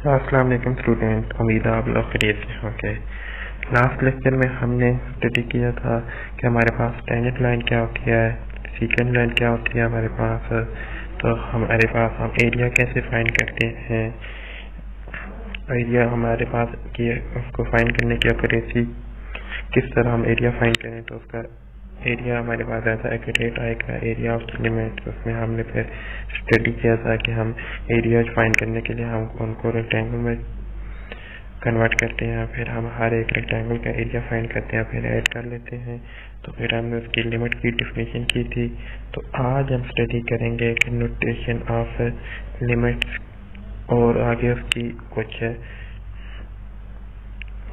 अस्सलाम वालेकुम स्टूडेंट, उम्मीद है आप लोग खैरियत से होंगे। लास्ट लेक्चर में हमने स्टडी किया था कि हमारे पास टेंजेंट लाइन क्या होती है, सीकेंट लाइन क्या होती है हमारे पास। तो हमारे पास हम एरिया कैसे फाइंड करते हैं, एरिया हमारे पास कि उसको फाइंड करने की एक्यूरेसी किस तरह हम एरिया फाइंड करें तो उसका एरिया हमारे पास ज़्यादा एक्यूरेट आएगा, एरिया ऑफ लिमिट। उसमें हमने फिर स्टडी किया था कि हम एरिया फाइंड करने के लिए हम उनको रेक्टेंगल में कन्वर्ट करते हैं, फिर हम हर एक रेक्टेंगल का एरिया फाइंड करते हैं, फिर ऐड कर लेते हैं। तो फिर हमने उसकी लिमिट की डेफिनेशन की थी। तो आज हम स्टडी करेंगे कि नोटेशन ऑफ लिमिट्स और आगे उसकी कुछ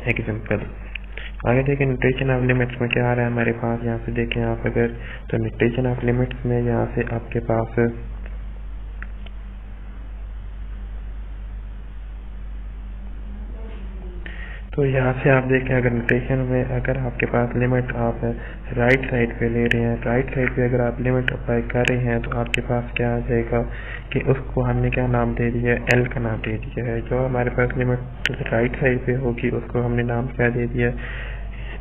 एग्जांपल। आगे देखें नोटेशन ऑफ लिमिट्स में क्या आ रहा है हमारे पास। यहाँ से देखें आप अगर तो नोटेशन ऑफ लिमिट्स में यहाँ से आपके पास तो यहाँ से आप देखें अगर नोटेशन में अगर आपके पास लिमिट आप राइट साइड पे ले रहे हैं, राइट साइड पे अगर आप लिमिट अप्लाई कर रहे हैं तो आपके पास क्या आ जाएगा कि उसको हमने क्या नाम दे दिया है, एल का नाम दे दिया है। जो हमारे पास लिमिट राइट साइड पे होगी उसको हमने नाम क्या दे दिया,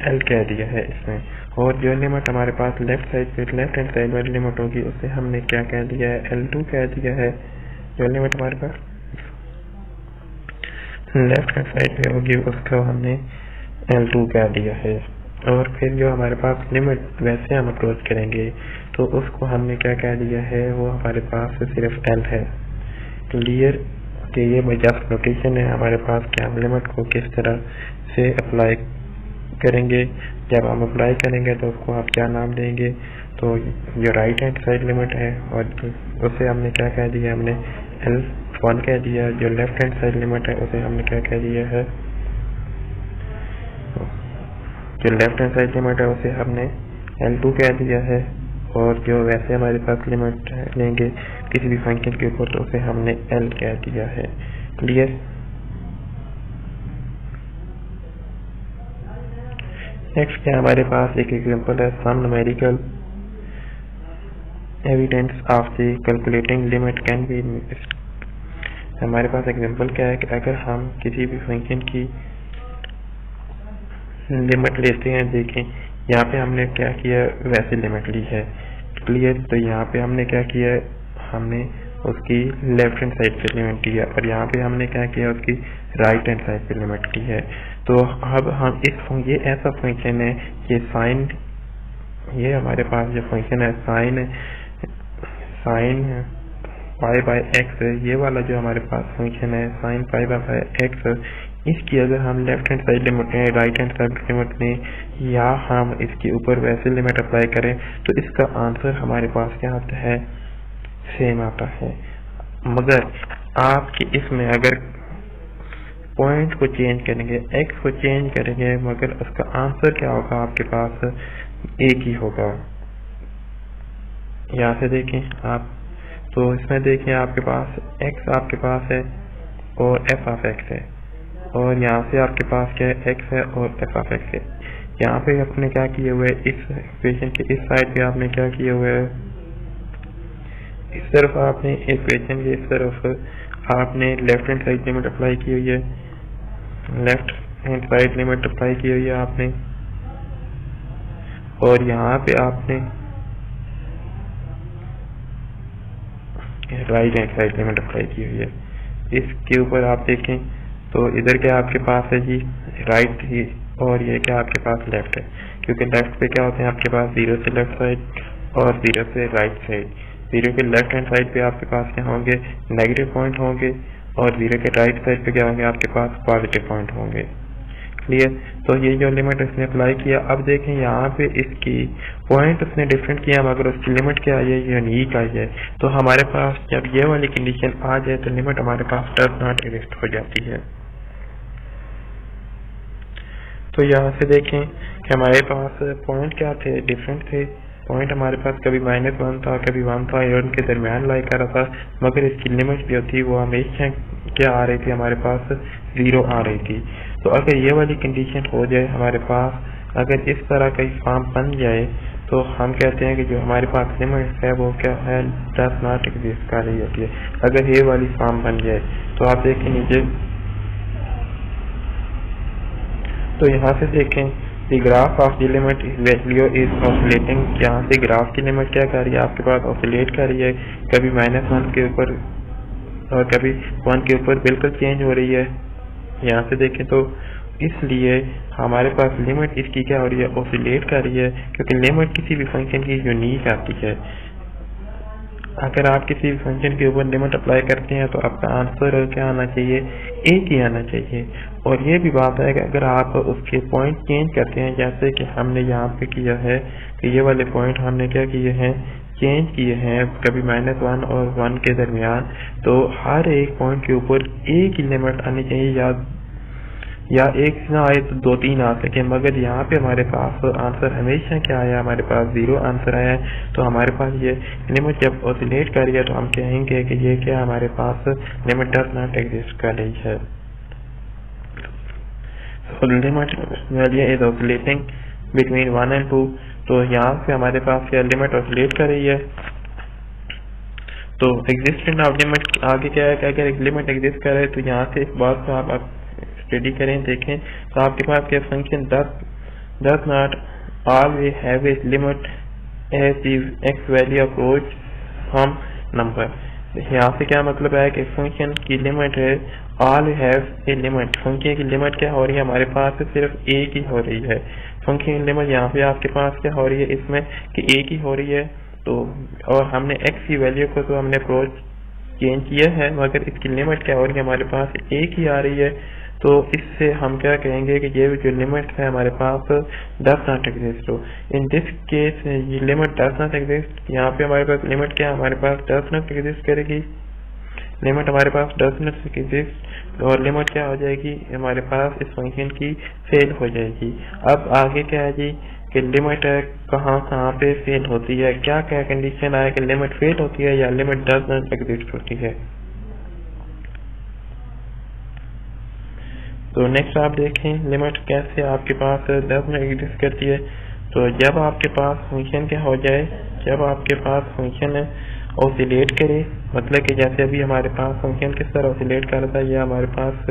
एल कह दिया है इसमें। और जो लिमिट हमारे पास लेफ्ट साइड पे लेफ्ट हैंड साइड वाली लिमिट होगी उसे हमने क्या कह दिया है, L2 कह दिया है। जो लिमिट हमारे पास लेफ्ट हैंड साइड पे होगी उसको हमने L2 कह दिया है। और फिर जो हमारे पास लिमिट वैसे हम अप्रोच करेंगे तो उसको हमने क्या कह दिया है, वो हमारे पास सिर्फ L है। क्लियर कि ये जस्ट नोटेशन है हमारे पास कि हम लिमिट को किस तरह से अप्लाई करेंगे। जब हम अप्लाई करेंगे तो उसको आप क्या नाम देंगे, तो जो राइट हैंड साइड लिमिट है और उसे हमने क्या कह दिया, हमने L1 कह दिया। जो लेफ्ट हैंड साइड लिमिट है उसे हमने क्या कह दिया है, जो लेफ्ट हैंड साइड लिमिट है उसे हमने L2 कह दिया है। और जो वैसे हमारे पास लिमिट लेंगे किसी भी फंक्शन के ऊपर तो उसे हमने L कह दिया है। क्लियर। नेक्स्ट क्या हमारे पास एक एग्जांपल है, some numerical evidence of the calculating limit can be. हमारे पास एग्जांपल क्या है कि अगर हम किसी भी फंक्शन की लिमिट लेते हैं, देखें यहाँ पे हमने क्या किया, वैसी लिमिट ली है। क्लियर। तो यहाँ पे हमने क्या किया, हमने उसकी लेफ्ट हैंड साइड पे लिमिट ली है और यहाँ पे हमने क्या किया, उसकी राइट हैंड साइड पे लिमिट ली है। तो अब हम ये ऐसा फंक्शन है कि साइन, ये हमारे पास जो फंक्शन है साइन पाई बाय एक्स, ये वाला जो हमारे पास फंक्शन है साइन पाई बाय एक्स, इसकी अगर हम लेफ्ट हैंड साइड लिमिट में राइट हैंड साइड लिमिट में या हम इसके ऊपर वैसे लिमिट अप्लाई करें तो इसका आंसर हमारे पास क्या आता है, सेम आता है। मगर आपकी इसमें अगर पॉइंट को चेंज करेंगे, एक्स को चेंज करेंगे, मगर उसका आंसर क्या होगा आपके पास एक ही होगा। यहाँ से देखें आप, तो इसमें देखें आपके पास एक्स आपके पास है और एफ ऑफ एक्स है, और यहाँ से आपके पास क्या है, एक्स है और एफ ऑफ एक्स है। यहाँ पे आपने क्या किए हुए, इस इक्वेशन के इस साइड पे आपने क्या किए हुए, इस तरफ आपने इक्वेशन के इस तरफ आपने left hand side limit apply की हुई है, left hand side limit apply की हुई है आपने, और यहाँ पे आपने right hand side limit apply की हुई है। इसके ऊपर आप देखें तो इधर क्या आपके पास है जी, राइट ही, और ये क्या आपके पास लेफ्ट है, क्योंकि लेफ्ट पे क्या होते हैं आपके पास 0 से लेफ्ट साइड और 0 से राइट साइड। 0 के लेफ्ट हैंड साइड पे आपके पास क्या होंगे, नेगेटिव पॉइंट होंगे, और 0 के राइट साइड पे क्या होंगे, आपके पास पॉजिटिव पॉइंट होंगे। क्लियर। तो ये जो लिमिट इसने अप्लाई किया, अब देखें यहाँ पे इसकी पॉइंट उसने डिफरेंट किया मगर उसकी लिमिट क्या आई है, यूनिक आई है। तो हमारे पास जब ये वाली कंडीशन आ जाए तो लिमिट हमारे पास डज नॉट एग्जिस्ट हो जाती है। तो यहाँ से देखें कि हमारे पास पॉइंट क्या थे, डिफरेंट थे। पॉइंट हमारे पास कभी -1 था, कभी 1 था, और उनके दरमियान लाई कर रहा था, मगर इसकी लिमिट जो थी वो हमेशा क्या आ रही थी, हमारे पास 0 आ रही थी। तो अगर ये वाली कंडीशन हो जाए हमारे पास, अगर इस तरह का फॉर्म बन जाए तो हम कहते हैं कि जो हमारे पास लिमिट है वो क्या है, डज नॉट एग्जिस्ट कर रही होती है। अगर ये वाली फॉर्म बन जाए तो आप देखें नीचे तो यहाँ से देखें the graph of the limit value is oscillating. यहाँ से ग्राफ की लिमिट क्या कर रही है, आपके पास ऑसिलेट कर रही है, कभी -1 के ऊपर और कभी 1 के ऊपर बिल्कुल चेंज हो रही है। यहाँ से देखें तो इसलिए हमारे पास लिमिट इसकी क्या हो रही है, ऑसिलेट कर रही है, क्योंकि लिमिट किसी भी फंक्शन की यूनिक आती है। अगर आप किसी भी फंक्शन के ऊपर लिमिट अप्लाई करते हैं तो आपका आंसर क्या आना चाहिए, एक ही आना चाहिए। और ये भी बात है कि अगर आप उसके पॉइंट चेंज करते हैं, जैसे कि हमने यहाँ पे किया है कि ये वाले पॉइंट हमने क्या किए हैं, चेंज किए हैं कभी -1 और 1 के दरमियान, तो हर एक पॉइंट के ऊपर एक ही लिमिट आनी चाहिए, या एक ना आए तो 2-3 आ सके। मगर यहाँ पे हमारे पास आंसर हमेशा क्या आया, हमारे पास 0 आंसर आया है। तो हमारे पास ये लिमिट जब ऑसिलेट कर रही है तो हम कहेंगे कि ये क्या हमारे पास लिमिट डज नॉट एग्जिस्ट कर रही है। So limit value is oscillating between 1 and 2। तो यहाँ से हमारे पास क्या लिमिट ऑसिलेट कर रही है। तो एग्जिस्टेंस ऑफ लिमिट आगे क्या है कि अगर एक लिमिट एग्जिस्ट कर रहे तो यहाँ से इस बात को आप स्टडी करें, देखें तो आपके पास क्या function does not always have a limit as the x value approach some number। यहाँ से क्या मतलब है कि फंक्शन की लिमिट है all have a limit। Function की लिमिट क्या हो रही है, हमारे पास सिर्फ एक ही हो रही है। फंक्शन की लिमिट यहाँ पे आपके पास क्या हो रही है, इसमें कि एक ही हो रही है। तो और हमने x की वैल्यू को तो हमने अप्रोच चेंज किया है, मगर इसकी लिमिट क्या हो रही है, हमारे पास एक ही आ रही है। तो इससे हम क्या कहेंगे कि ये जो लिमिट है हमारे पास डज नॉट एग्जिस्ट। हो इन दिस केस ये लिमिट डज नॉट एग्जिस्ट। यहाँ पे हमारे पास लिमिट क्या हमारे पास डज नॉट एग्जिस्ट करेगी, लिमिट हमारे पास डज नॉट एग्जिस्ट, और लिमिट क्या हो जाएगी हमारे पास इस फंक्शन की फेल हो जाएगी। अब आगे क्या है जी कि लिमिट कहाँ पे फेल होती है, क्या क्या कंडीशन आए कि लिमिट फेल होती है या लिमिट डज नॉट एग्जिस्ट होती है। तो नेक्स्ट आप देखें लिमिट कैसे आपके पास 10 में एग्जिस्ट करती है। तो जब आपके पास फंक्शन क्या हो जाए, जब आपके पास फंक्शन ऑसिलेट करे, मतलब कि जैसे अभी हमारे पास फंक्शन किस तरह ऑसिलेट कर रहा था, ये हमारे पास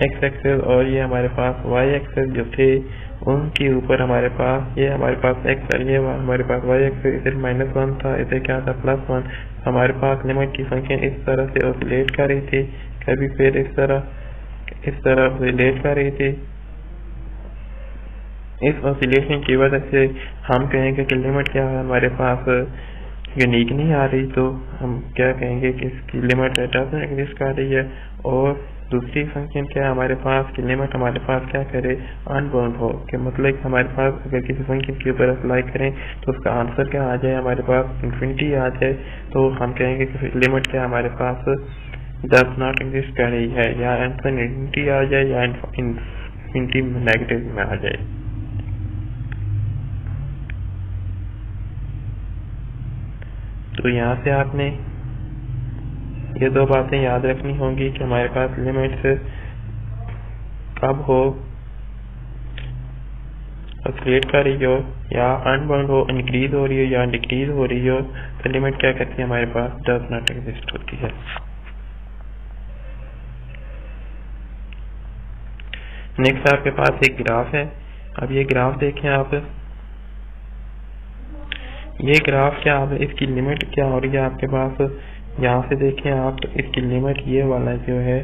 एक्स एक्सेस और ये हमारे पास वाई एक्सेस जो थे उनके ऊपर हमारे पास ये हमारे पास एक्स और ये हमारे पास वाई एक्सेस, इधर -1 था, इधर क्या था +1। हमारे पास लिमिट की फंक्शन इस तरह से ऑसिलेट कर रही थी, कभी फिर इस तरह रिलेट कर रही थी। इस ऑसिलेशन की वजह से हम कहेंगे कि लिमिट क्या है हमारे पास यूनिक नहीं आ रही, तो हम क्या कहेंगे कि इसकी लिमिट डज नॉट एग्जिस्ट कर रही है। और दूसरी फंक्शन क्या है हमारे पास कि लिमिट हमारे पास क्या करे, अनबाउंड हो, कि मतलब हमारे पास अगर किसी फंक्शन के ऊपर अप्लाई करें तो उसका आंसर क्या आ जाए, हमारे पास इन्फिनिटी आ जाए। तो हम कहेंगे कि लिमिट क्या हमारे पास डज नॉट एग्जिस्ट कर रही है, या इन्फिनिटी आ जाए या इन्फिनिटी नेगेटिव में आ जाए। तो यहाँ से आपने ये दो बातें याद रखनी होंगी कि हमारे पास लिमिट्स कब हो ऑसिलेट कर रही हो या अनबाउंड हो, इंक्रीज हो रही हो या डिक्रीज हो रही हो, तो लिमिट क्या करती है हमारे पास डज नॉट एग्जिस्ट होती है। नेक्स्ट आपके पास एक ग्राफ है। अब ये ग्राफ देखें आप, ये ग्राफ क्या आप इसकी लिमिट क्या हो रही है आपके पास, यहाँ से देखें आप इसकी लिमिट ये वाला जो है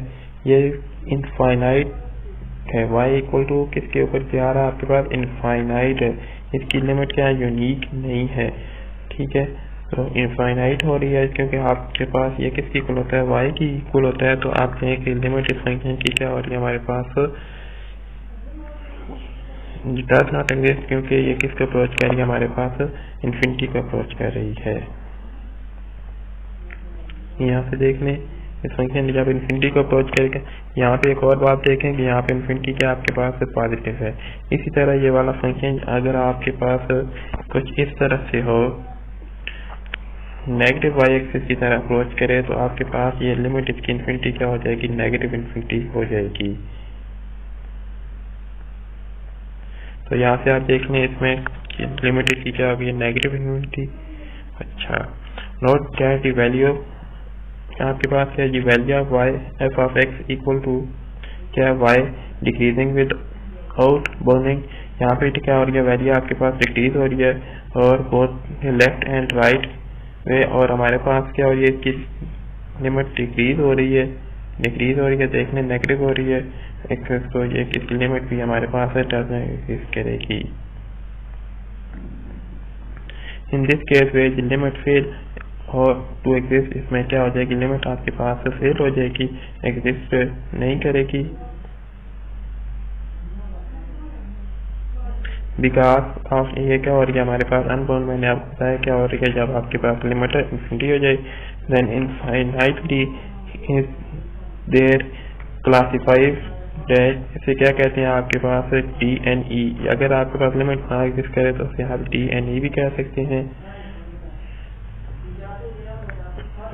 ये इनफाइनाइट है, y इक्वल टू किसके ऊपर जा रहा है आपके पास इनफाइनाइट है, इसकी लिमिट क्या यूनिक नहीं है, ठीक है। तो इनफाइनाइट हो रही है क्योंकि आपके पास ये किसकी इक्वल होता है, y की इक्वल होता है। तो आप कहें कि लिमिट इस फंक्शन की क्या हो रही है हमारे पास डज नॉट एग्जिस्ट, क्योंकि ये किसको अप्रोच कर रही है हमारे पास इन्फिनिटी को अप्रोच कर रही है। यहाँ से देख लें इस फंक्शन जब इन्फिनिटी को अप्रोच करेगा। यहाँ पे एक और बात देखें कि यहाँ पे इन्फिनिटी क्या आपके पास पॉजिटिव है। इसी तरह ये वाला फंक्शन अगर आपके पास कुछ इस तरह से हो, नेगेटिव वाई एक्सिस की तरह अप्रोच करे, तो आपके पास ये लिमिट इसकी इन्फिनिटी क्या हो जाएगी, नेगेटिव इन्फिनिटी हो जाएगी। तो यहाँ से आप देख लें इसमें लिमिट इसकी क्या होगी, नेगेटिव इन्फिनिटी। अच्छा, नोट दैट द वैल्यू आपके पास क्या है, value of Y F of X equal to क्या है, Y decreasing without burning, यहाँ पे क्या हो रही है, वैल्यू आपके पास डिक्रीज हो रही है और both left and right way, और हमारे पास क्या हो रही है, इसकी लिमिट डिक्रीज हो रही है, देखने नेगेटिव हो रही है एक्सेस, तो ये इसकी लिमिट भी हमारे पास है एग्जिस्ट करेगी। In this case way limit fail और टू एग्जिस्ट, इसमें क्या हो जाएगी, लिमिट आपके पास फेल हो जाएगी, एग्जिस्ट नहीं करेगी, बिकॉज ऑफ ये क्या हो रही है हमारे पास अनबाउंड, मैंने आपको बताया क्या हो रही है, जब आपके पास लिमिट इंफिनिटी हो जाए then infinitely is there classified dash, इसे क्या कहते हैं आपके पास DNE, अगर आपके पास लिमिट ना एग्जिस्ट करे तो उसे आप DNE भी कह सकते हैं।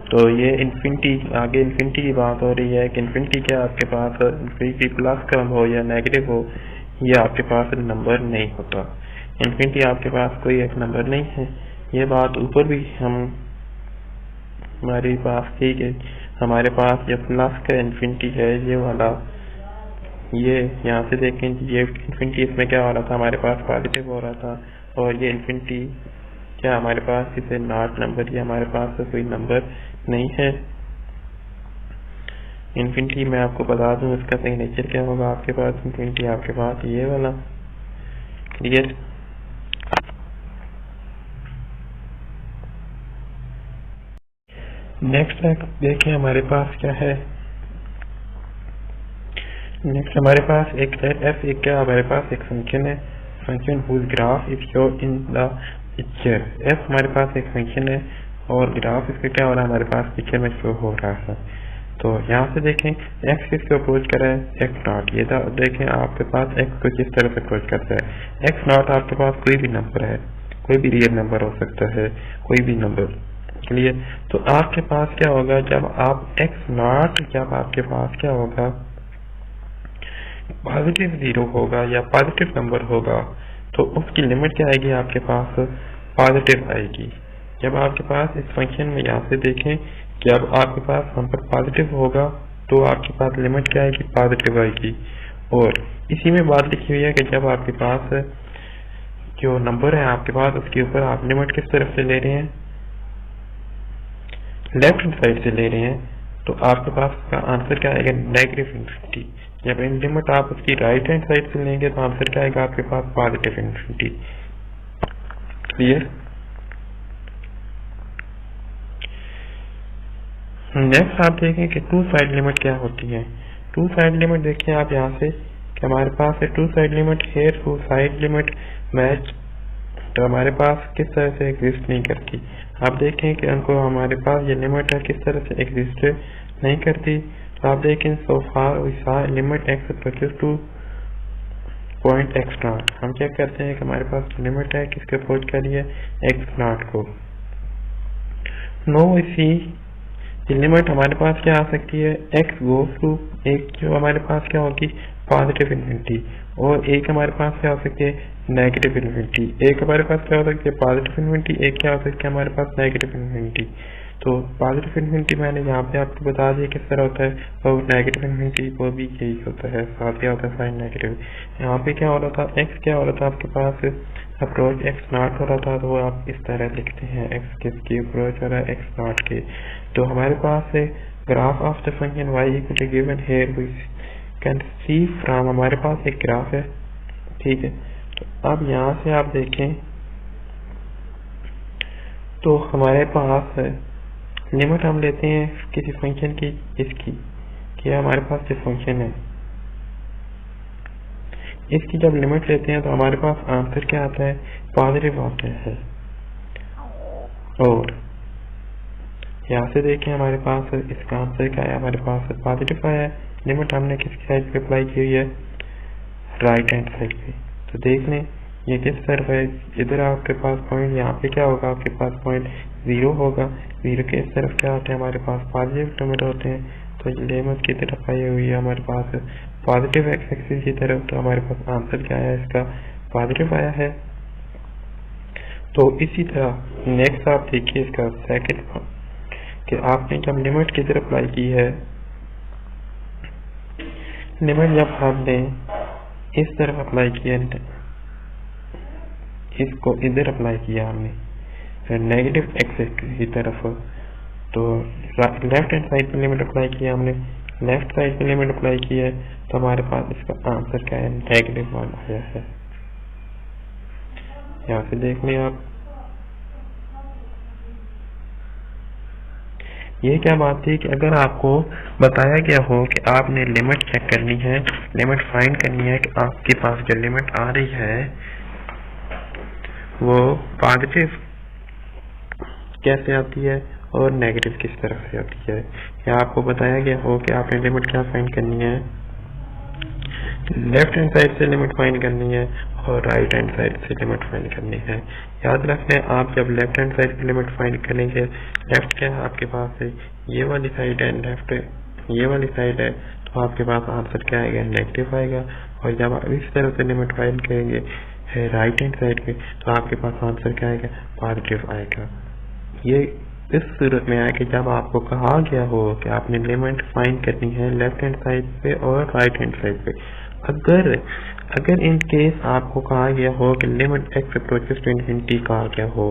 तो ये इन्फिनिटी, आगे इन्फिनिटी की बात हो रही है कि इन्फिनिटी क्या आपके पास इन्फिनिटी प्लस का हो या नेगेटिव हो, ये आपके पास नंबर नहीं होता, इन्फिनिटी आपके पास कोई एक नंबर नहीं है। ये बात ऊपर भी हमारे पास थी कि हमारे पास ये प्लस का इन्फिनिटी है, ये वाला, ये यहाँ से देखें, ये इन्फिनिटी इसमें क्या हो रहा था, हमारे पास पॉजिटिव हो रहा था, और ये इन्फिनिटी क्या हमारे पास इसे नॉट नंबर, ये हमारे पास कोई नंबर नहीं है। इन्फिनिटी मैं आपको बता दूं इसका सही नेचर क्या होगा, आपके पास इन्फिनिटी आपके पास ये वाला, क्लियर। नेक्स्ट देखिए हमारे पास क्या है, नेक्स्ट हमारे पास एक f, एक क्या हमारे पास एक फंक्शन है, function whose graph is shown in the picture, f हमारे पास एक फंक्शन है और ग्राफ इसका क्या हो रहा है, हमारे पास पिक्चर में शो हो रहा है। तो यहाँ से देखें x किसको अप्रोच कर रहा है, x नॉट, ये देखें आपके पास x को किस तरह से अप्रोच करता है, x नॉट आपके पास कोई भी नंबर है, कोई भी रियल नंबर हो सकता है, कोई भी नंबर, क्लियर। तो आपके पास क्या होगा, जब आप x नॉट, जब आपके पास क्या होगा, पॉजिटिव 0 होगा या पॉजिटिव नंबर होगा, तो उसकी लिमिट क्या आएगी, आपके पास पॉजिटिव आएगी। जब आपके पास इस फंक्शन में यहाँ से देखें कि अब आपके पास नंबर पॉजिटिव होगा तो आपके पास लिमिट क्या आएगी, पॉजिटिव आएगी। और इसी में बात लिखी हुई है कि जब आपके पास जो नंबर है आपके पास, उसके ऊपर आप लिमिट किस तरफ से ले रहे हैं, लेफ्ट हैंड साइड से ले रहे हैं, तो आपके पास का आंसर क्या आएगा, नेगेटिव इन्फिनिटी। जब इन लिमिट आप उसकी राइट हैंड साइड से लेंगे तो आंसर क्या आएगा, आपके पास पॉजिटिव इन्फिनिटी, क्लियर। नेक्स्ट आप देखें कि टू साइड लिमिट क्या होती है। टू साइड लिमिट देखिए आप यहाँ से कि हमारे पास है two side limit, here two side limit match, तो हमारे पास किस तरह से एग्जिस्ट नहीं करती। आप देखें कि उनको हमारे पास ये लिमिट है किस तरह से एग्जिस्ट नहीं करती। तो आप देखें so far we saw limit x approaches to point x not, हम चेक करते हैं कि हमारे पास लिमिट है किसके अप्रोच कर रही है, एक्स नॉट को। नो वी सी लिमिट हमारे पास क्या आ सकती है, एक्स गोस टू, एक जो हमारे पास क्या होगी पॉजिटिव इन्फिनिटी, और एक हमारे पास क्या हो सकती है नेगेटिव इन्फिनिटी। एक हमारे पास क्या हो सकती है पॉजिटिव इन्फिनिटी, एक क्या हो सकती है हमारे पास नेगेटिव इन्फिनिटी। तो पॉजिटिव इन्फिनिटी मैंने यहाँ पे आपको बता दिया किस तरह होता है, और नेगेटिव इन्फिनिटी वो भी यही होता है, साथ क्या होता है साइन नेगेटिव। यहाँ पे क्या हो रहा था, एक्स क्या हो रहा था आपके पास अप्रोच एक्स नॉट हो रहा था, तो आप इस तरह लिखते हैं एक्स किसकी अप्रोच हो रहा है, एक्स नॉट के। तो हमारे पास है graph of the function Y equal to given here we can see from, हमारे पास एक ग्राफ है, ठीक है। तो अब यहाँ से आप देखें तो हमारे पास है लिमिट हम लेते हैं किसी फंक्शन की, इसकी कि हमारे पास जो फंक्शन है इसकी जब लिमिट लेते हैं तो हमारे पास आंसर क्या आता है, पॉजिटिव आता है। और यहाँ से देखें हमारे पास इसका आंसर क्या है, हमारे पास पॉजिटिव आया है। लिमिट हमने किसकी साइड पे अप्लाई की हुई है, राइट हैंड साइड पे। तो देख लें ये किस तरफ है, इधर आपके पास पॉइंट, यहाँ पे क्या होगा आपके पास पॉइंट 0 होगा, 0 के इस तरफ क्या होते हैं हमारे पास पॉजिटिव लिमिट होते हैं। तो लिमिट की तरफ आई हुई है हमारे पास पॉजिटिव एक्स एक्सिस की तरफ, तो हमारे पास आंसर क्या आया इसका, पॉजिटिव आया है। तो इसी तरह नेक्स्ट आप देखिए इसका सेकंड कि आपने जब लिमिट की तरफ अप्लाई की है, लिमिट जब हमने इस तरफ अप्लाई किया, इसको इधर अप्लाई किया हमने, फिर नेगेटिव एक्सिस की तरफ, तो लेफ्ट हैंड साइड पे लिमिट अप्लाई किया हमने, लेफ्ट साइड पे लिमिट अप्लाई किया है, तो हमारे पास इसका आंसर क्या है, -1 आया है। यहाँ से देख लें आप, ये क्या बात थी कि अगर आपको बताया गया हो कि आपने लिमिट चेक करनी है, लिमिट फाइंड करनी है कि आपके पास जो लिमिट आ रही है वो पॉजिटिव कैसे आती है और नेगेटिव किस तरह से आती है, या आपको बताया गया हो कि आपने लिमिट क्या फाइंड करनी है, लेफ्ट हैंड साइड से लिमिट फाइंड करनी है और राइट हैंड साइड से लिमिट फाइंड करनी है। याद रखना है, आप जब लेफ्ट हैंड साइड की लिमिट फाइंड करेंगे, लेफ्ट क्या है आपके पास है, ये वाली साइड है, लेफ्ट ये वाली साइड है, तो आपके पास आंसर क्या आएगा, नेगेटिव आएगा। और जब आप इस तरह से लिमिट फाइंड करेंगे राइट हैंड साइड पे, तो आपके पास आंसर क्या आएगा, पॉजिटिव आएगा। ये इस सूरत में है कि जब आपको कहा गया हो कि आपने लिमिट फाइंड करनी है लेफ्ट हैंड साइड पे और राइट हैंड साइड पे, अगर इन केस आपको कहा गया हो कि limit x approaches to infinity कहा गया हो,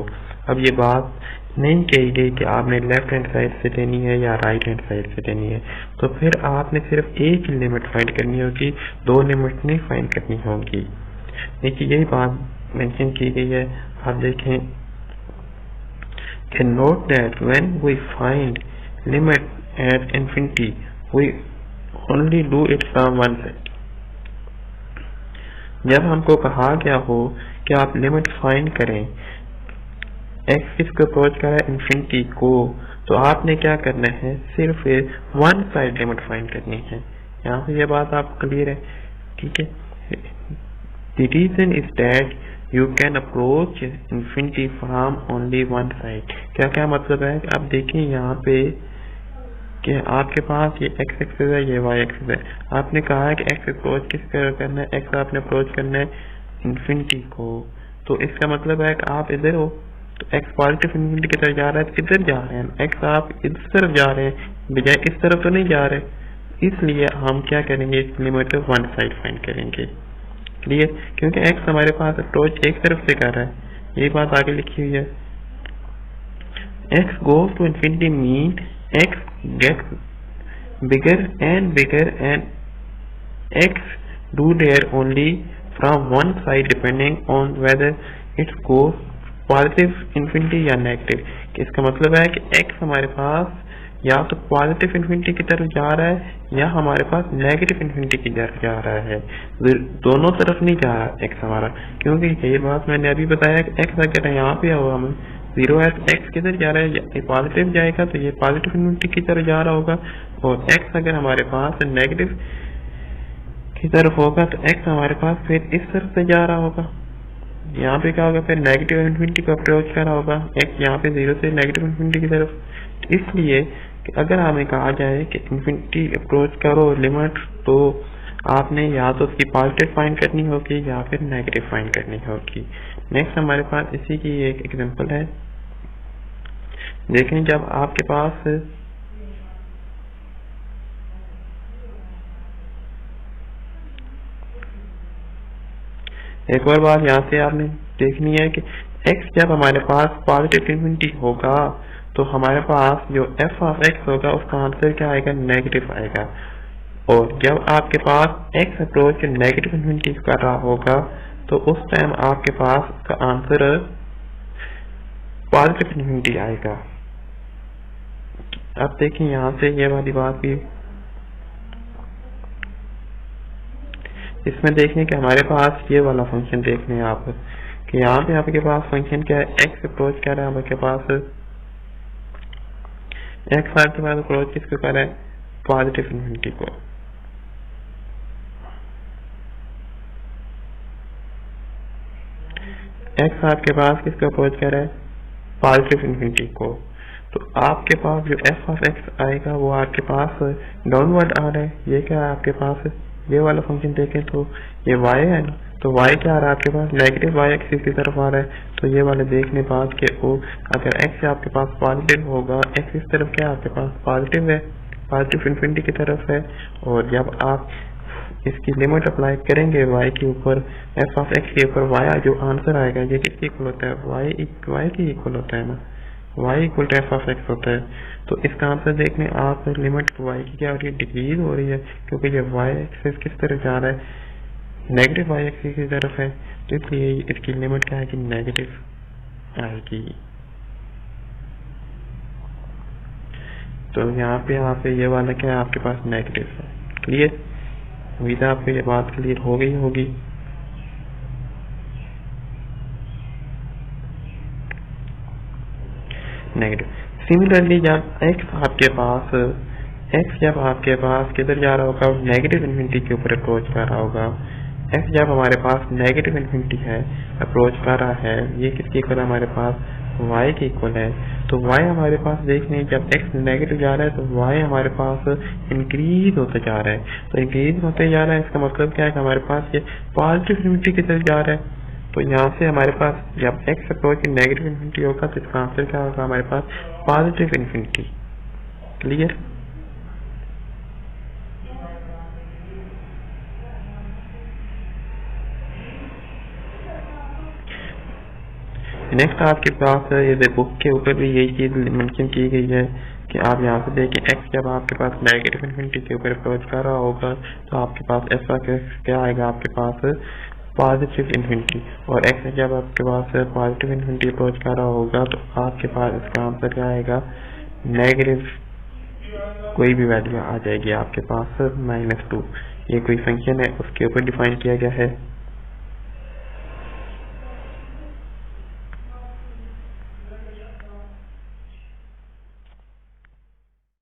अब ये बात नहीं कही गई कि आपने लेफ्ट हैंड साइड से लेनी है या राइट हैंड साइड से लेनी है, तो फिर आपने सिर्फ एक ही लिमिट फाइंड करनी होगी, दो लिमिट नहीं फाइंड करनी होगी। देखिए यही बात मेंशन की गई है, आप देखें कि note that when we find limit at infinity we only do it from one side. जब हमको कहा गया हो कि आप लिमिट फाइंड करें, एक्स किसको अप्रोच कर रहा है, इन्फिनिटी को, तो आपने क्या करना है, सिर्फ वन साइड लिमिट फाइंड करनी है। यहाँ पे ये बात आप क्लियर है, ठीक है। The reason is that you can approach infinity from only one side. क्या क्या मतलब है, आप देखिए यहाँ पे कि आपके पास ये एक्स एक्सिस है, ये वाई एक्सिस है। आपने कहा है कि एक्स अप्रोच किस तरह करना है, एक्स आपने अप्रोच करना है इन्फिनिटी को, तो इसका मतलब है कि आप इधर हो, तो एक्स पॉजिटिव इन्फिनिटी की तरफ जा रहा है, तो इधर जा रहे हैं, एक्स आप इस तरफ जा रहे हैं, बजाय इस तरफ तो नहीं जा रहे। इसलिए हम क्या करेंगे, इस लिमिट को वन साइड फाइंड करेंगे, क्लियर, क्योंकि एक्स हमारे पास अप्रोच एक तरफ से कर रहा है, यही बात आगे लिखी हुई है। X goes to infinity mean x gets bigger and x do there only from one side depending on whether it goes positive infinity या नेगेटिव। इसका मतलब है कि x हमारे पास या तो पॉजिटिव इन्फिनिटी की तरफ जा रहा है या हमारे पास नेगेटिव इन्फिनिटी की तरफ जा रहा है, दोनों तरफ नहीं जा रहा x हमारा, क्योंकि ये बात मैंने अभी बताया कि x अगर यहाँ पे हो हमें 0 है, एक्स किधर जा रहा है, ये पॉजिटिव जाएगा तो ये पॉजिटिव इन्फिनिटी की तरफ जा रहा होगा, और एक्स अगर हमारे पास नेगेटिव की तरफ होगा तो एक्स हमारे पास फिर इस तरफ से जा रहा होगा। यहाँ पे क्या होगा, फिर नेगेटिव इन्फिनिटी को अप्रोच कर रहा होगा, एक्स यहाँ पे 0 से नेगेटिव इन्फिनिटी की तरफ। इसलिए कि अगर हमें कहा जाए कि इन्फिनिटी अप्रोच करो लिमिट, तो आपने या तो उसकी पॉजिटिव फाइंड करनी होगी या फिर नेगेटिव फाइंड करनी होगी। नेक्स्ट हमारे पास इसी की एक एग्जांपल है, देखें जब आपके पास एक और बात यहाँ से आपने देखनी है कि x जब हमारे पास पॉजिटिव इन्फिनिटी होगा तो हमारे पास जो f ऑफ x होगा उसका आंसर क्या आएगा, नेगेटिव आएगा, और जब आपके पास x अप्रोच नेगेटिव इन्फिनिटी कर रहा होगा तो उस टाइम आपके पास का आंसर पॉजिटिव इन्फिनिटी आएगा। अब देखिए यहाँ से ये वाली बात भी इसमें देखने कि हमारे पास ये वाला फंक्शन देखने हैं आप कि यहाँ पे आपके पास फंक्शन क्या है, एक्स अप्रोच क्या है आपके पास, एक्स आपके पास अप्रोच किसको कर रहा है, पॉजिटिव इन्फिनिटी को। एक्स आपके पास किसको अप्रोच कर रहा है, पॉजिटिव इन्फिनिटी को, तो आपके पास जो एफ ऑफ एक्स आएगा वो आपके पास डाउनवर्ड आ रहा है। ये क्या है आपके पास, ये वाला फंक्शन देखें तो ये y है ना, तो y क्या आ रहा है आपके पास, नेगेटिव y एक्सिस की तरफ आ रहा है, तो ये वाले देखने पास के ओ अगर x आपके पास पॉजिटिव होगा, x इस तरफ क्या आपके पास पॉजिटिव है, पॉजिटिव इन्फिनिटी की तरफ है, और जब आप इसकी लिमिट अप्लाई करेंगे y के ऊपर, एफ ऑफ एक्स के ऊपर, y जो आंसर आएगा ये किसके इक्वल होता है, y के इक्वल होता है ना, y equal to F of X होता है। तो इसका आंसर देखने आप लिमिट y की क्या हो रही है, डिक्रीज हो रही है, क्योंकि ये y एक्सिस किस तरफ जा रहा है, नेगेटिव y एक्सिस की तरफ है, तो इसलिए इसकी लिमिट क्या है कि नेगेटिव आएगी। तो यहाँ पे ये वाला क्या है आपके पास नेगेटिव है। क्लियर, उम्मीद है आपको ये बात क्लियर हो गई होगी। नेगेटिव सिमिलरली जब x आपके पास किधर जा रहा होगा, नेगेटिव इन्फिनिटी के ऊपर अप्रोच कर रहा होगा, x जब हमारे पास नेगेटिव इन्फिनिटी है अप्रोच कर रहा है, ये किसके इक्वल है हमारे पास, y के इक्वल है। तो y हमारे पास देखने जब x नेगेटिव जा रहा है तो y हमारे पास इंक्रीज होता जा रहा है। तो इंक्रीज होते जा रहा है इसका मतलब क्या है कि हमारे पास ये पॉजिटिव इन्फिनिटी की तरफ जा रहा है। तो यहाँ से हमारे पास जब x अप्रोच नेगेटिव इन्फिनिटी होगा तो इसका आंसर क्या होगा हमारे पास, पॉजिटिव इन्फिनिटी। क्लियर, नेक्स्ट आपके पास ये बुक के ऊपर भी यही चीज मेंशन की गई है कि आप यहाँ से देखें x जब आपके पास नेगेटिव इन्फिनिटी के ऊपर अप्रोच कर रहा होगा तो आपके पास एफ ऑफ एक्स क्या आएगा आपके पास, पॉजिटिव इन्फिनिटी, और x जब आपके पास पॉजिटिव इन्फिनिटी अप्रोच कर रहा होगा तो आपके पास इसका आंसर क्या आएगा, नेगेटिव कोई भी वैल्यू आ जाएगी आपके पास -2। ये कोई फंक्शन है उसके ऊपर डिफाइन किया गया है।